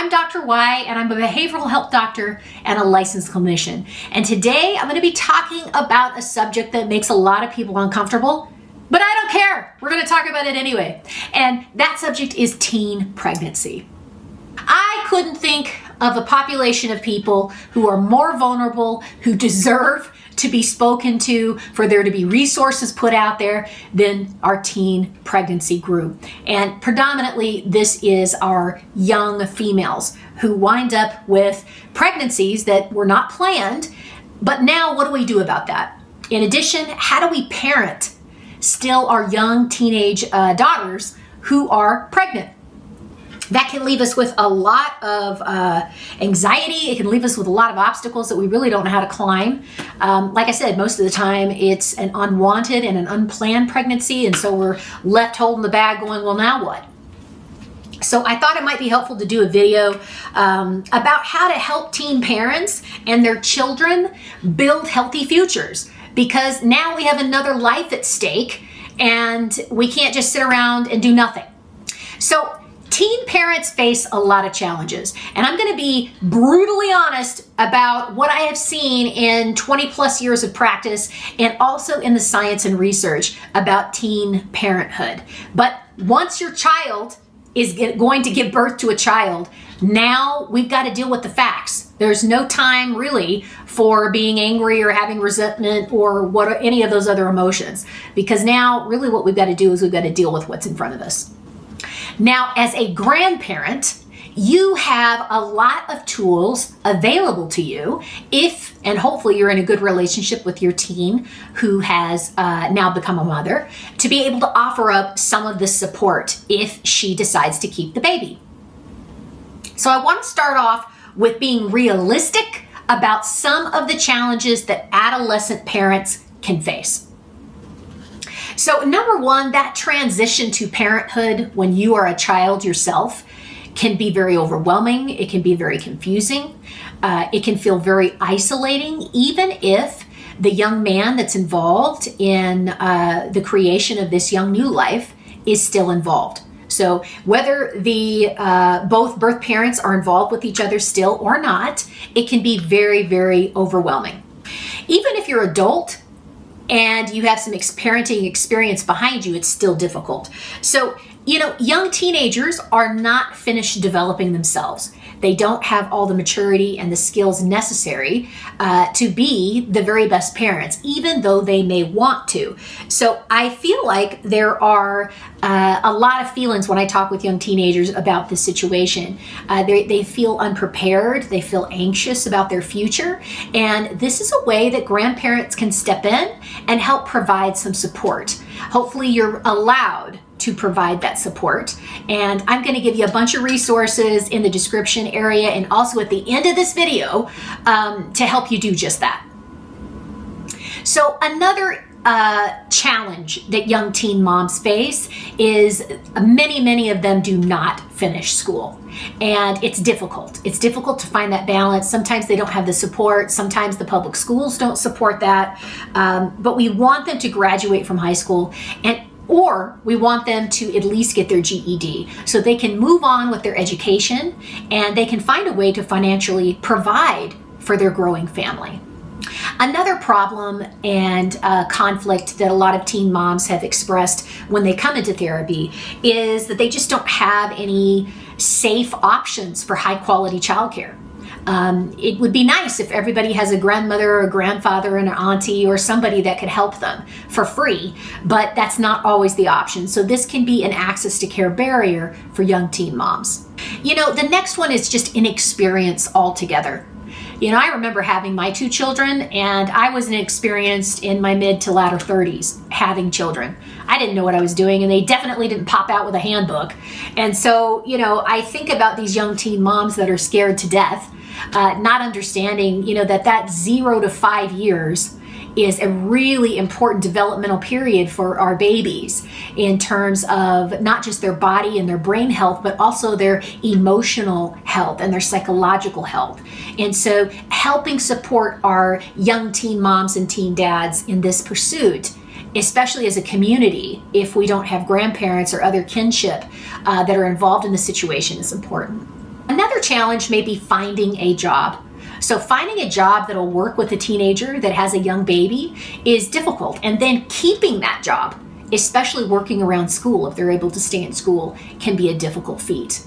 I'm Dr. Y, and I'm a behavioral health doctor and a licensed clinician. And today I'm going to be talking about a subject that makes a lot of people uncomfortable, but I don't care. We're going to talk about it anyway. And that subject is teen pregnancy. I couldn't think of a population of people who are more vulnerable, who deserve to be spoken to, for there to be resources put out there, than our teen pregnancy group. And predominantly this is our young females who wind up with pregnancies that were not planned. But now what do we do about that? In addition, how do we parent still our young teenage daughters who are pregnant? That can leave us with a lot of anxiety. It can leave us with a lot of obstacles that we really don't know how to climb. Like I said, most of the time it's an unwanted and an unplanned pregnancy, and so we're left holding the bag going, well, now what? So I thought it might be helpful to do a video about how to help teen parents and their children build healthy futures, because now we have another life at stake and we can't just sit around and do nothing. So teen parents face a lot of challenges, and I'm going to be brutally honest about what I have seen in 20 plus years of practice and also in the science and research about teen parenthood. But once your child is going to give birth to a child, now we've got to deal with the facts. There's no time really for being angry or having resentment or any of those other emotions, because now really what we've got to do is we've got to deal with what's in front of us. Now, as a grandparent, you have a lot of tools available to you if, and hopefully you're in a good relationship with your teen who has now become a mother, to be able to offer up some of the support if she decides to keep the baby. So I want to start off with being realistic about some of the challenges that adolescent parents can face. So number one, that transition to parenthood when you are a child yourself can be very overwhelming. It can be very confusing. It can feel very isolating, even if the young man that's involved in the creation of this young new life is still involved. So whether the both birth parents are involved with each other still or not, it can be very, very overwhelming. Even if you're adult and you have some parenting experience behind you, it's still difficult. So, young teenagers are not finished developing themselves. They don't have all the maturity and the skills necessary to be the very best parents, even though they may want to. So I feel like there are a lot of feelings when I talk with young teenagers about this situation. They feel unprepared, they feel anxious about their future, and this is a way that grandparents can step in and help provide some support. Hopefully you're allowed to provide that support. And I'm going to give you a bunch of resources in the description area and also at the end of this video to help you do just that. So another challenge that young teen moms face is many of them do not finish school. And it's difficult. It's difficult to find that balance. Sometimes they don't have the support. Sometimes the public schools don't support that. But we want them to graduate from high school, or we want them to at least get their GED so they can move on with their education and they can find a way to financially provide for their growing family. Another problem and conflict that a lot of teen moms have expressed when they come into therapy is that they just don't have any safe options for high quality childcare. It would be nice if everybody has a grandmother or a grandfather and an auntie or somebody that could help them for free, but that's not always the option. So this can be an access to care barrier for young teen moms. The next one is just inexperience altogether. I remember having my two children, and I was inexperienced in my mid to latter 30s having children. I didn't know what I was doing, and they definitely didn't pop out with a handbook. And so, I think about these young teen moms that are scared to death, not understanding, that 0 to 5 years is a really important developmental period for our babies in terms of not just their body and their brain health, but also their emotional health and their psychological health. And so helping support our young teen moms and teen dads in this pursuit, especially as a community, if we don't have grandparents or other kinship that are involved in the situation, is important. Another challenge may be finding a job. So finding a job that'll work with a teenager that has a young baby is difficult. And then keeping that job, especially working around school, if they're able to stay in school, can be a difficult feat.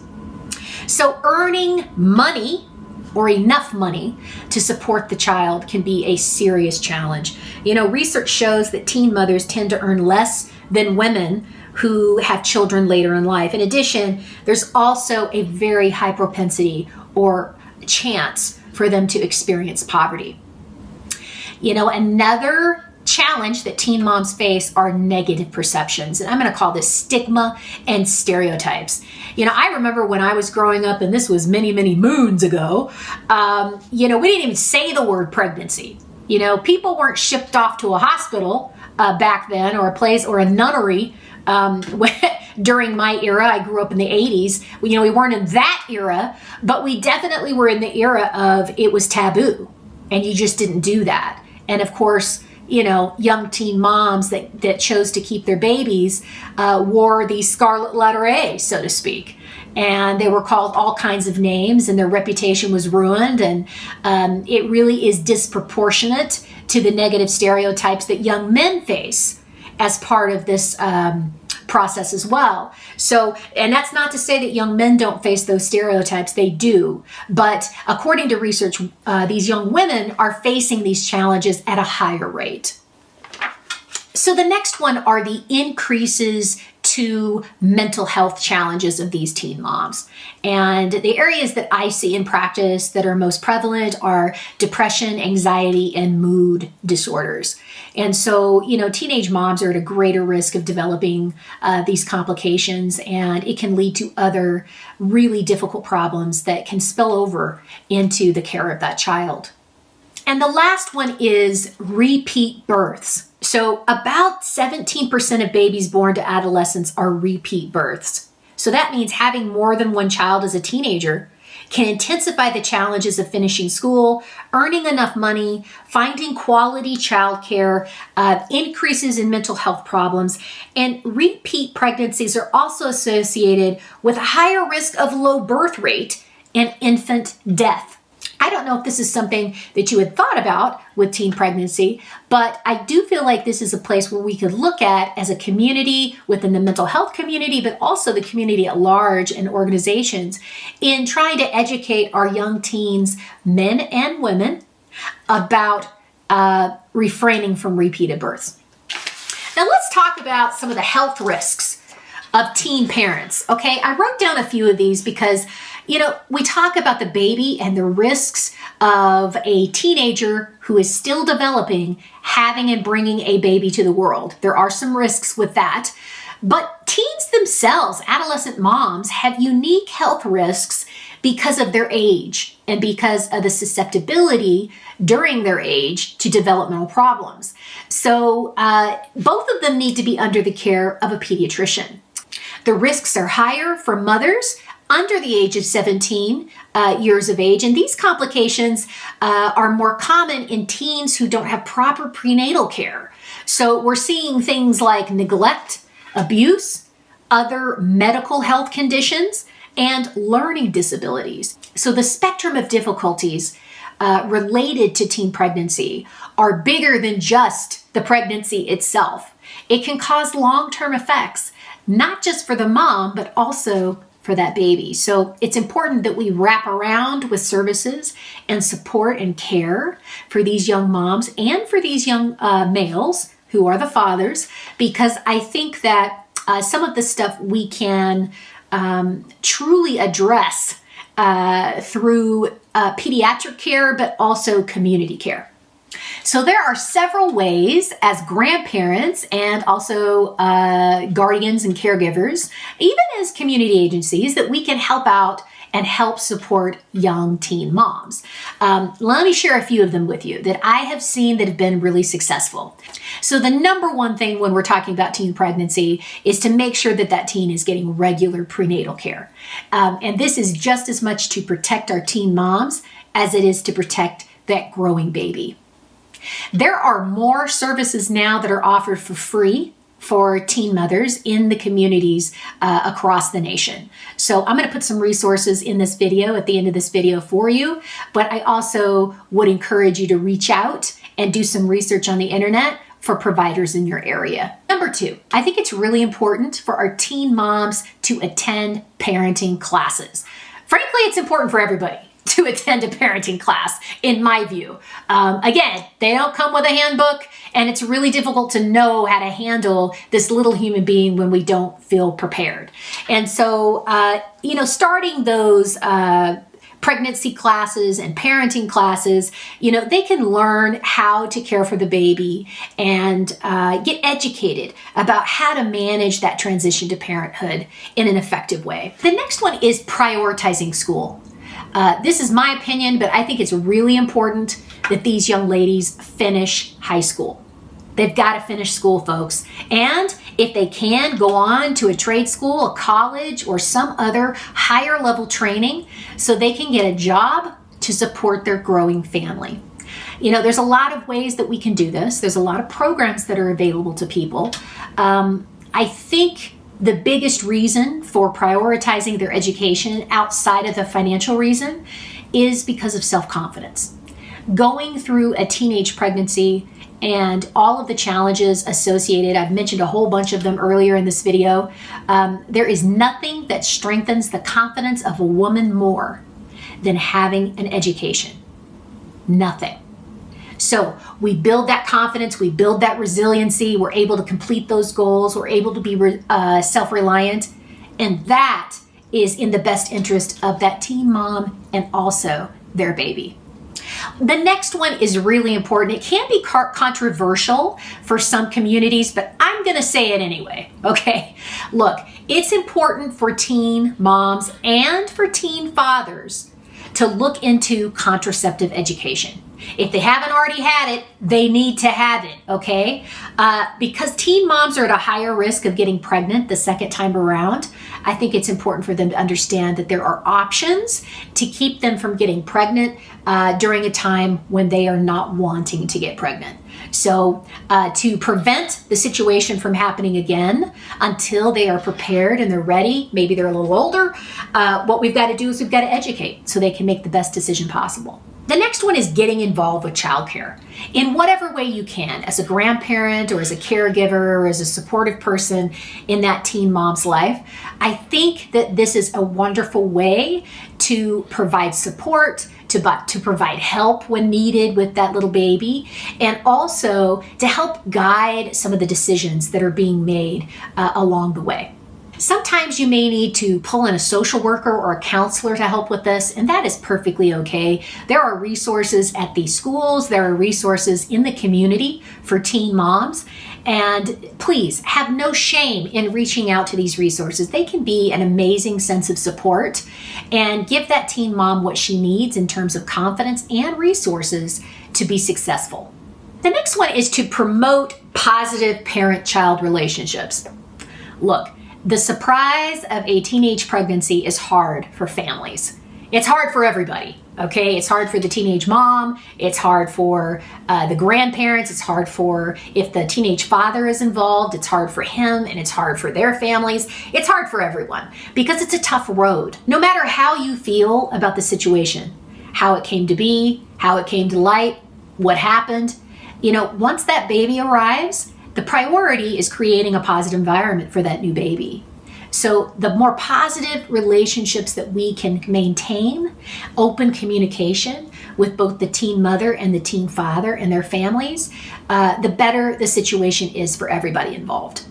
So earning money or enough money to support the child can be a serious challenge. Research shows that teen mothers tend to earn less than women who have children later in life. In addition, there's also a very high propensity or chance for them to experience poverty. Another challenge that teen moms face are negative perceptions. And I'm going to call this stigma and stereotypes. I remember when I was growing up, and this was many, many moons ago, we didn't even say the word pregnancy. People weren't shipped off to a hospital back then, or a place, or a nunnery. During my era, I grew up in the 80s. We weren't in that era, but we definitely were in the era of it was taboo, and you just didn't do that. And of course, young teen moms that chose to keep their babies wore the scarlet letter A, so to speak. And they were called all kinds of names, and their reputation was ruined. And it really is disproportionate to the negative stereotypes that young men face as part of this process as well. So, and that's not to say that young men don't face those stereotypes, they do. But according to research, these young women are facing these challenges at a higher rate. So the next one are the increases to mental health challenges of these teen moms. And the areas that I see in practice that are most prevalent are depression, anxiety, and mood disorders. And so, teenage moms are at a greater risk of developing these complications, and it can lead to other really difficult problems that can spill over into the care of that child. And the last one is repeat births. So about 17% of babies born to adolescents are repeat births. So that means having more than one child as a teenager can intensify the challenges of finishing school, earning enough money, finding quality childcare, increases in mental health problems, and repeat pregnancies are also associated with a higher risk of low birth rate and infant death. I don't know if this is something that you had thought about with teen pregnancy, but I do feel like this is a place where we could look at as a community within the mental health community, but also the community at large and organizations in trying to educate our young teens, men and women, about refraining from repeated births. Now let's talk about some of the health risks of teen parents. Okay, I wrote down a few of these because we talk about the baby and the risks of a teenager who is still developing, having and bringing a baby to the world. There are some risks with that. But teens themselves, adolescent moms, have unique health risks because of their age and because of the susceptibility during their age to developmental problems. So both of them need to be under the care of a pediatrician. The risks are higher for mothers under the age of 17 years of age, and these complications are more common in teens who don't have proper prenatal care. So we're seeing things like neglect, abuse, other medical health conditions, and learning disabilities. So the spectrum of difficulties related to teen pregnancy are bigger than just the pregnancy itself. It can cause long-term effects, not just for the mom, but also for that baby. So it's important that we wrap around with services and support and care for these young moms and for these young males who are the fathers, because I think that some of the stuff we can truly address through pediatric care, but also community care. So there are several ways as grandparents and also guardians and caregivers, even as community agencies, that we can help out and help support young teen moms. Let me share a few of them with you that I have seen that have been really successful. So the number one thing when we're talking about teen pregnancy is to make sure that that teen is getting regular prenatal care. And this is just as much to protect our teen moms as it is to protect that growing baby. There are more services now that are offered for free for teen mothers in the communities across the nation. So I'm going to put some resources in this video at the end of this video for you, but I also would encourage you to reach out and do some research on the internet for providers in your area. Number 2, I think it's really important for our teen moms to attend parenting classes. Frankly, it's important for everybody to attend a parenting class, in my view. Again, they don't come with a handbook, and it's really difficult to know how to handle this little human being when we don't feel prepared. And so, starting those pregnancy classes and parenting classes, they can learn how to care for the baby and get educated about how to manage that transition to parenthood in an effective way. The next one is prioritizing school. This is my opinion, but I think it's really important that these young ladies finish high school. They've got to finish school, folks. And if they can, go on to a trade school, a college, or some other higher level training so they can get a job to support their growing family. There's a lot of ways that we can do this. There's a lot of programs that are available to people. I think the biggest reason for prioritizing their education outside of the financial reason is because of self-confidence. Going through a teenage pregnancy and all of the challenges associated, I've mentioned a whole bunch of them earlier in this video, there is nothing that strengthens the confidence of a woman more than having an education. Nothing. So we build that confidence, we build that resiliency, we're able to complete those goals, we're able to be self-reliant, and that is in the best interest of that teen mom and also their baby. The next one is really important. It can be controversial for some communities, but I'm going to say it anyway, okay? Look, it's important for teen moms and for teen fathers to look into contraceptive education. If they haven't already had it, they need to have it, okay? Because teen moms are at a higher risk of getting pregnant the second time around, I think it's important for them to understand that there are options to keep them from getting pregnant during a time when they are not wanting to get pregnant. So to prevent the situation from happening again until they are prepared and they're ready, maybe they're a little older, what we've got to do is we've got to educate so they can make the best decision possible. The next one is getting involved with childcare in whatever way you can, as a grandparent or as a caregiver or as a supportive person in that teen mom's life. I think that this is a wonderful way to provide support, to provide help when needed with that little baby, and also to help guide some of the decisions that are being made along the way. Sometimes you may need to pull in a social worker or a counselor to help with this, and that is perfectly okay. There are resources at these schools, there are resources in the community for teen moms, and please have no shame in reaching out to these resources. They can be an amazing sense of support and give that teen mom what she needs in terms of confidence and resources to be successful. The next one is to promote positive parent-child relationships. Look, the surprise of a teenage pregnancy is hard for families. It's hard for everybody, okay? It's hard for the teenage mom. It's hard for the grandparents. It's hard for, if the teenage father is involved, it's hard for him and it's hard for their families. It's hard for everyone because it's a tough road. No matter how you feel about the situation, how it came to be, how it came to light, what happened, once that baby arrives, the priority is creating a positive environment for that new baby. So the more positive relationships that we can maintain, open communication with both the teen mother and the teen father and their families, the better the situation is for everybody involved.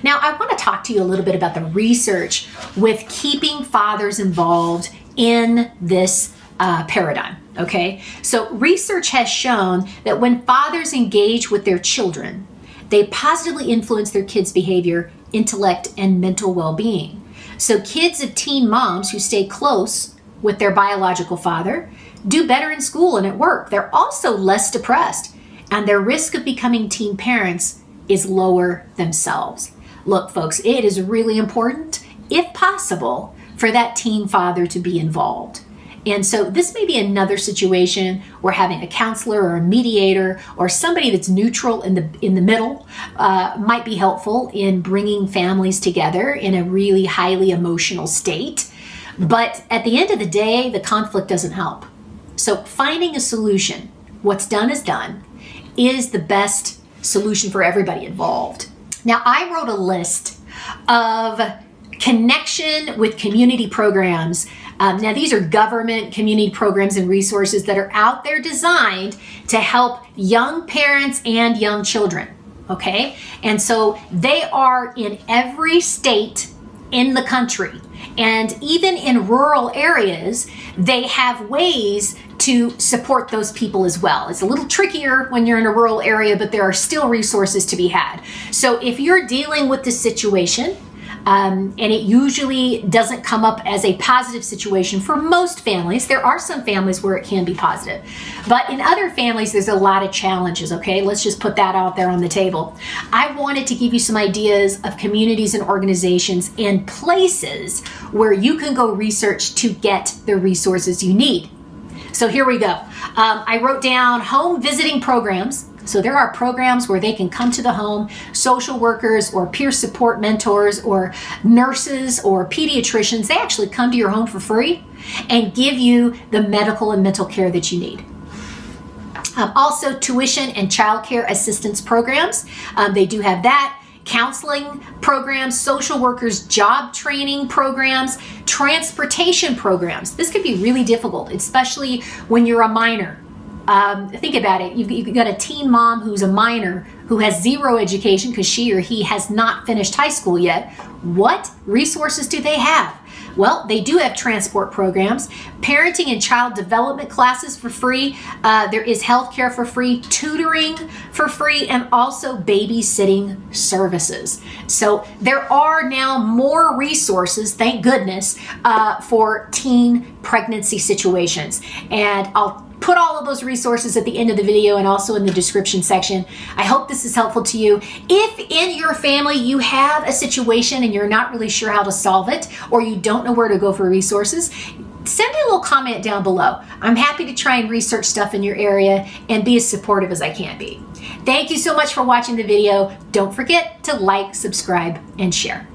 Now, I want to talk to you a little bit about the research with keeping fathers involved in this paradigm. Okay, so research has shown that when fathers engage with their children, they positively influence their kids' behavior, intellect, and mental well-being. So kids of teen moms who stay close with their biological father do better in school and at work. They're also less depressed, and their risk of becoming teen parents is lower themselves. Look, folks, it is really important, if possible, for that teen father to be involved. And so this may be another situation where having a counselor or a mediator or somebody that's neutral in the middle might be helpful in bringing families together in a really highly emotional state. But at the end of the day, the conflict doesn't help. So finding a solution, what's done is done, is the best solution for everybody involved. Now, I wrote a list of connection with community programs. Now, these are government community programs and resources that are out there designed to help young parents and young children, okay? And so they are in every state in the country. And even in rural areas, they have ways to support those people as well. It's a little trickier when you're in a rural area, but there are still resources to be had. So if you're dealing with this situation, and it usually doesn't come up as a positive situation for most families. There are some families where it can be positive. But in other families, there's a lot of challenges, okay? Let's just put that out there on the table. I wanted to give you some ideas of communities and organizations and places where you can go research to get the resources you need. So here we go. I wrote down home visiting programs. So there are programs where they can come to the home, social workers or peer support mentors or nurses or pediatricians. They actually come to your home for free and give you the medical and mental care that you need. Also, tuition and childcare assistance programs. They do have that. Counseling programs, social workers, job training programs, transportation programs. This could be really difficult, especially when you're a minor. Think about it. You've got a teen mom who's a minor who has zero education because she or he has not finished high school yet. What resources do they have? Well, they do have transport programs, parenting and child development classes for free. There is healthcare for free, tutoring for free, and also babysitting services. So there are now more resources, thank goodness, for teen pregnancy situations. And I'll put all of those resources at the end of the video and also in the description section. I hope this is helpful to you. If in your family you have a situation and you're not really sure how to solve it, or you don't know where to go for resources, send me a little comment down below. I'm happy to try and research stuff in your area and be as supportive as I can be. Thank you so much for watching the video. Don't forget to like, subscribe, and share.